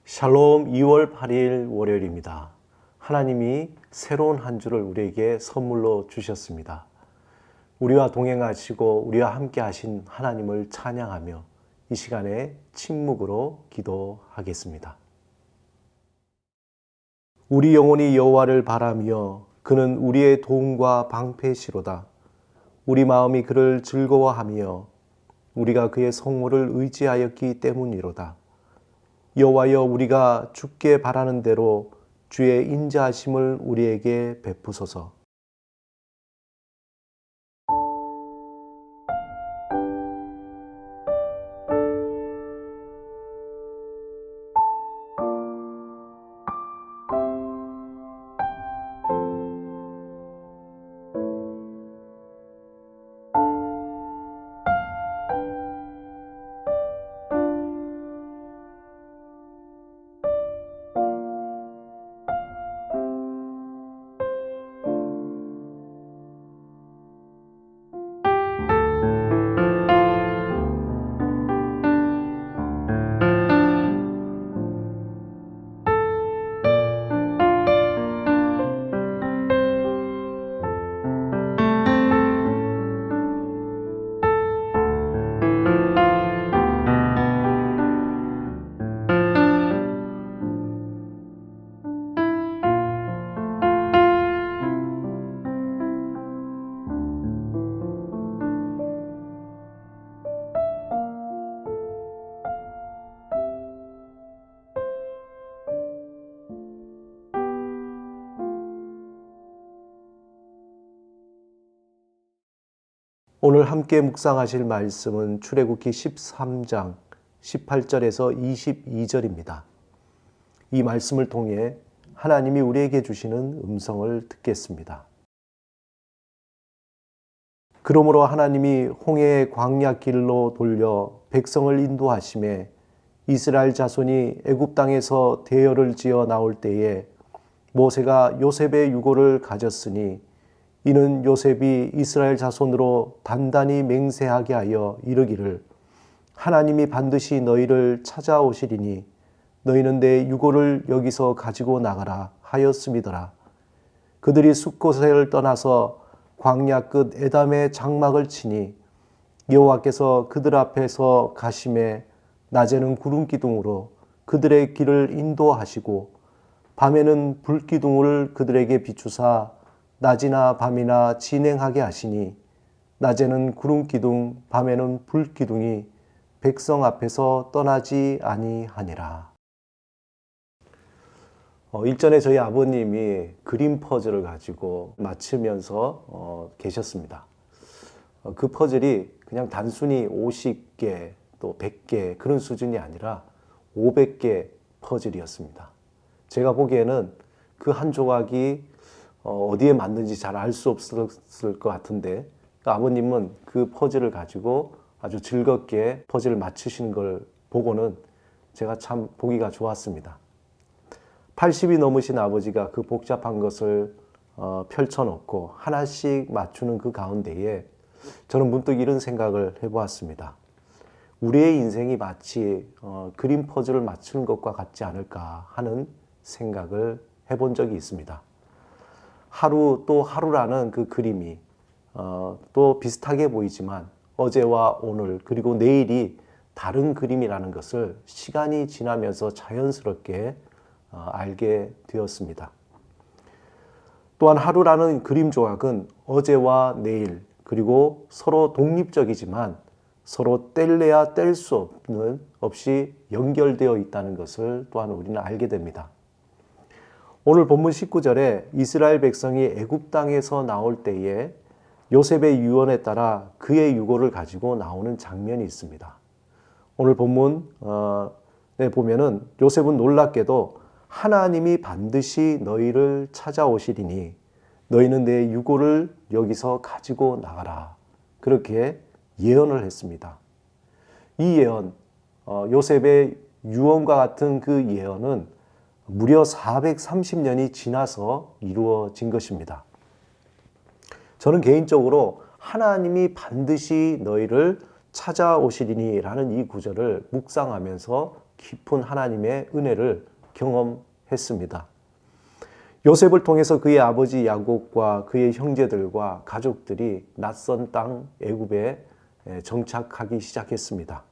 샬롬 2월 8일 월요일입니다. 하나님이 새로운 한 주를 우리에게 선물로 주셨습니다. 우리와 동행하시고 우리와 함께 하신 하나님을 찬양하며 이 시간에 침묵으로 기도하겠습니다. 우리 영혼이 여호와를 바라며 그는 우리의 도움과 방패시로다. 우리 마음이 그를 즐거워하며 우리가 그의 성모를 의지하였기 때문이로다. 여호와여, 우리가 주께 바라는 대로 주의 인자하심을 우리에게 베푸소서. 오늘 함께 묵상하실 말씀은 출애굽기 13장 18절에서 22절입니다. 이 말씀을 통해 하나님이 우리에게 주시는 음성을 듣겠습니다. 그러므로 하나님이 홍해의 광야 길로 돌려 백성을 인도하심에 이스라엘 자손이 애굽 땅에서 대열을 지어 나올 때에 모세가 요셉의 유고를 가졌으니 이는 요셉이 이스라엘 자손으로 단단히 맹세하게 하여 이르기를 하나님이 반드시 너희를 찾아오시리니 너희는 내 유고를 여기서 가지고 나가라 하였음이더라. 그들이 숫곳을 떠나서 광야 끝 에담의 장막을 치니 여호와께서 그들 앞에서 가심에 낮에는 구름 기둥으로 그들의 길을 인도하시고 밤에는 불 기둥을 그들에게 비추사 낮이나 밤이나 진행하게 하시니 낮에는 구름 기둥 밤에는 불 기둥이 백성 앞에서 떠나지 아니하니라. 일전에 저희 아버님이 그림 퍼즐을 가지고 맞추면서 계셨습니다. 그 퍼즐이 그냥 단순히 50개 또 100개 그런 수준이 아니라 500개 퍼즐이었습니다. 제가 보기에는 그 한 조각이 어디에 맞는지 잘 알 수 없었을 것 같은데 아버님은 그 퍼즐을 가지고 아주 즐겁게 퍼즐을 맞추시는 걸 보고는 제가 참 보기가 좋았습니다. 80이 넘으신 아버지가 그 복잡한 것을 펼쳐놓고 하나씩 맞추는 그 가운데에 저는 문득 이런 생각을 해보았습니다. 우리의 인생이 마치 그림 퍼즐을 맞추는 것과 같지 않을까 하는 생각을 해본 적이 있습니다. 하루 또 하루라는 그 그림이 또 비슷하게 보이지만 어제와 오늘 그리고 내일이 다른 그림이라는 것을 시간이 지나면서 자연스럽게 알게 되었습니다. 또한 하루라는 그림 조각은 어제와 내일 그리고 서로 독립적이지만 서로 뗄래야 뗄 수 없이 연결되어 있다는 것을 또한 우리는 알게 됩니다. 오늘 본문 19절에 이스라엘 백성이 애굽 땅에서 나올 때에 요셉의 유언에 따라 그의 유고를 가지고 나오는 장면이 있습니다. 오늘 본문에 보면은 요셉은 놀랍게도 하나님이 반드시 너희를 찾아오시리니 너희는 내 유고를 여기서 가지고 나가라. 그렇게 예언을 했습니다. 이 예언, 요셉의 유언과 같은 그 예언은 무려 430년이 지나서 이루어진 것입니다. 저는 개인적으로 하나님이 반드시 너희를 찾아오시리니 라는 이 구절을 묵상하면서 깊은 하나님의 은혜를 경험했습니다. 요셉을 통해서 그의 아버지 야곱과 그의 형제들과 가족들이 낯선 땅 애굽에 정착하기 시작했습니다.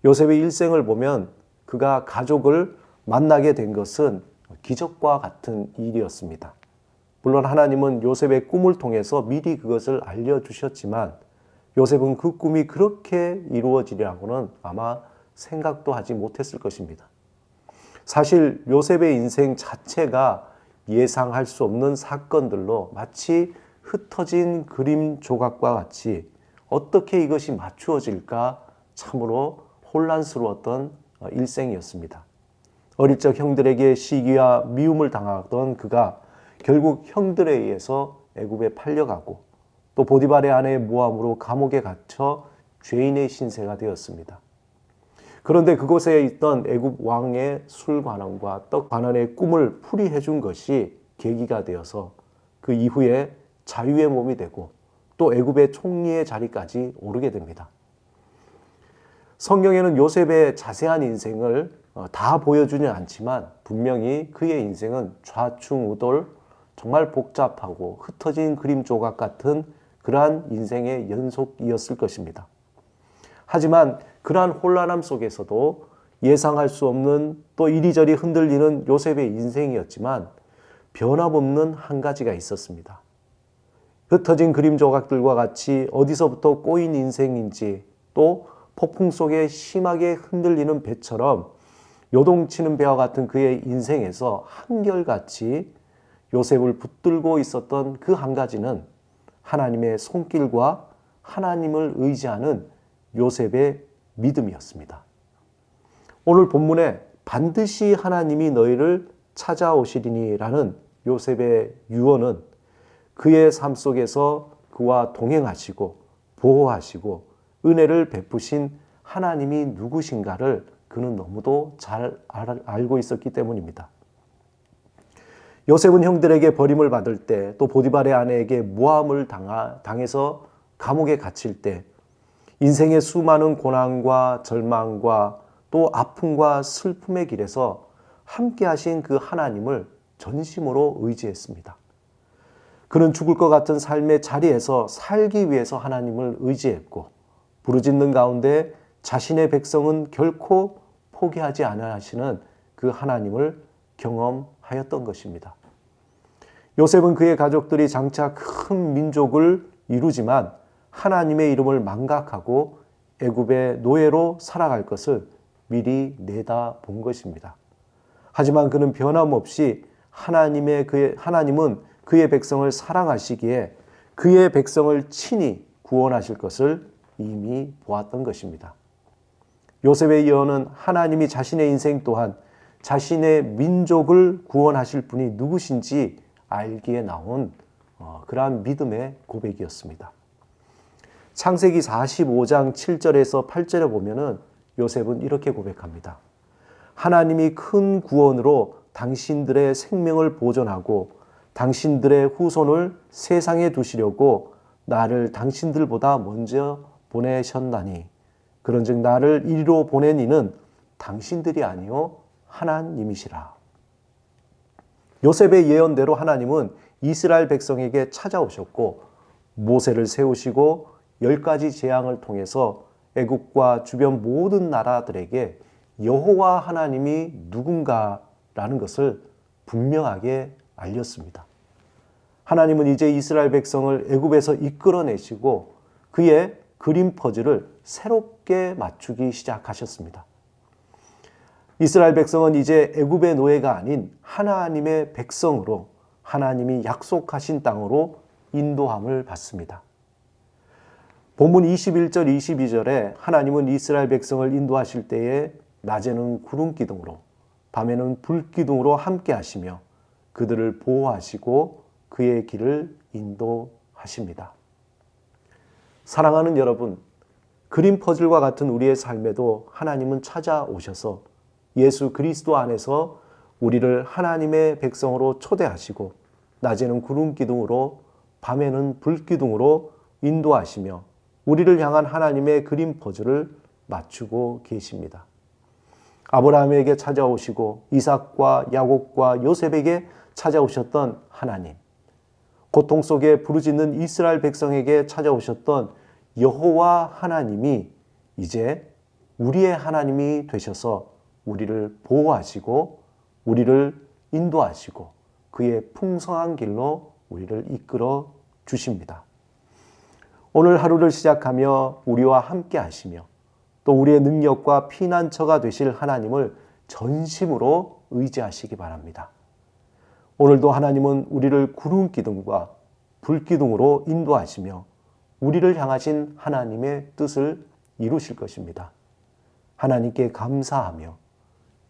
요셉의 일생을 보면 그가 가족을 만나게 된 것은 기적과 같은 일이었습니다. 물론 하나님은 요셉의 꿈을 통해서 미리 그것을 알려주셨지만 요셉은 그 꿈이 그렇게 이루어지리라고는 아마 생각도 하지 못했을 것입니다. 사실 요셉의 인생 자체가 예상할 수 없는 사건들로 마치 흩어진 그림 조각과 같이 어떻게 이것이 맞추어질까 참으로 혼란스러웠던 일생이었습니다. 어릴 적 형들에게 시기와 미움을 당하던 그가 결국 형들에 의해서 애굽에 팔려가고 또 보디발의 아내 모함으로 감옥에 갇혀 죄인의 신세가 되었습니다. 그런데 그곳에 있던 애굽 왕의 술 관원과 떡 관원의 꿈을 풀이해 준 것이 계기가 되어서 그 이후에 자유의 몸이 되고 또 애굽의 총리의 자리까지 오르게 됩니다. 성경에는 요셉의 자세한 인생을 다 보여주지는 않지만 분명히 그의 인생은 좌충우돌 정말 복잡하고 흩어진 그림 조각 같은 그러한 인생의 연속이었을 것입니다. 하지만 그러한 혼란함 속에서도 예상할 수 없는 또 이리저리 흔들리는 요셉의 인생이었지만 변함없는 한 가지가 있었습니다. 흩어진 그림 조각들과 같이 어디서부터 꼬인 인생인지 또 폭풍 속에 심하게 흔들리는 배처럼 요동치는 배와 같은 그의 인생에서 한결같이 요셉을 붙들고 있었던 그 한 가지는 하나님의 손길과 하나님을 의지하는 요셉의 믿음이었습니다. 오늘 본문에 반드시 하나님이 너희를 찾아오시리니라는 요셉의 유언은 그의 삶 속에서 그와 동행하시고 보호하시고 은혜를 베푸신 하나님이 누구신가를 그는 너무도 잘 알고 있었기 때문입니다. 요셉은 형들에게 버림을 받을 때 또 보디발의 아내에게 모함을 당해서 감옥에 갇힐 때 인생의 수많은 고난과 절망과 또 아픔과 슬픔의 길에서 함께 하신 그 하나님을 전심으로 의지했습니다. 그는 죽을 것 같은 삶의 자리에서 살기 위해서 하나님을 의지했고 부르짖는 가운데 자신의 백성은 결코 포기하지 않아 하시는 그 하나님을 경험하였던 것입니다. 요셉은 그의 가족들이 장차 큰 민족을 이루지만 하나님의 이름을 망각하고 애굽의 노예로 살아갈 것을 미리 내다본 것입니다. 하지만 그는 변함없이 하나님은 그의 백성을 사랑하시기에 그의 백성을 친히 구원하실 것을 이미 보았던 것입니다. 요셉의 예언은 하나님이 자신의 인생 또한 자신의 민족을 구원하실 분이 누구신지 알기에 나온 그러한 믿음의 고백이었습니다. 창세기 45장 7절에서 8절에 보면은 요셉은 이렇게 고백합니다. 하나님이 큰 구원으로 당신들의 생명을 보존하고 당신들의 후손을 세상에 두시려고 나를 당신들보다 먼저 보내셨나니 그런즉 나를 이리로 보낸 이는 당신들이 아니요 하나님이시라. 요셉의 예언대로 하나님은 이스라엘 백성에게 찾아오셨고 모세를 세우시고 10가지 재앙을 통해서 애굽과 주변 모든 나라들에게 여호와 하나님이 누군가라는 것을 분명하게 알렸습니다. 하나님은 이제 이스라엘 백성을 애굽에서 이끌어내시고 그의 그림 퍼즐을 새롭게 맞추기 시작하셨습니다. 이스라엘 백성은 이제 애굽의 노예가 아닌 하나님의 백성으로 하나님이 약속하신 땅으로 인도함을 받습니다. 본문 21절 22절에 하나님은 이스라엘 백성을 인도하실 때에 낮에는 구름 기둥으로 밤에는 불 기둥으로 함께 하시며 그들을 보호하시고 그의 길을 인도하십니다. 사랑하는 여러분, 그림 퍼즐과 같은 우리의 삶에도 하나님은 찾아오셔서 예수 그리스도 안에서 우리를 하나님의 백성으로 초대하시고 낮에는 구름 기둥으로 밤에는 불 기둥으로 인도하시며 우리를 향한 하나님의 그림 퍼즐을 맞추고 계십니다. 아브라함에게 찾아오시고 이삭과 야곱과 요셉에게 찾아오셨던 하나님, 고통 속에 부르짖는 이스라엘 백성에게 찾아오셨던 여호와 하나님이 이제 우리의 하나님이 되셔서 우리를 보호하시고 우리를 인도하시고 그의 풍성한 길로 우리를 이끌어 주십니다. 오늘 하루를 시작하며 우리와 함께 하시며 또 우리의 능력과 피난처가 되실 하나님을 전심으로 의지하시기 바랍니다. 오늘도 하나님은 우리를 구름 기둥과 불 기둥으로 인도하시며 우리를 향하신 하나님의 뜻을 이루실 것입니다. 하나님께 감사하며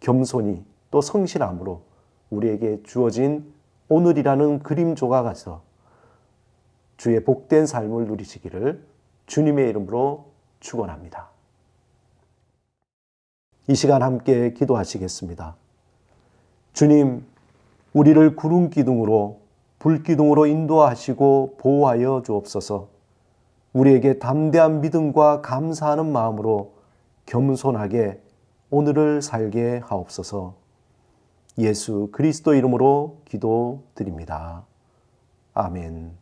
겸손히 또 성실함으로 우리에게 주어진 오늘이라는 그림 조각에서 주의 복된 삶을 누리시기를 주님의 이름으로 축원합니다. 이 시간 함께 기도하시겠습니다. 주님, 우리를 구름 기둥으로 불 기둥으로 인도하시고 보호하여 주옵소서. 우리에게 담대한 믿음과 감사하는 마음으로 겸손하게 오늘을 살게 하옵소서. 예수 그리스도 이름으로 기도드립니다. 아멘.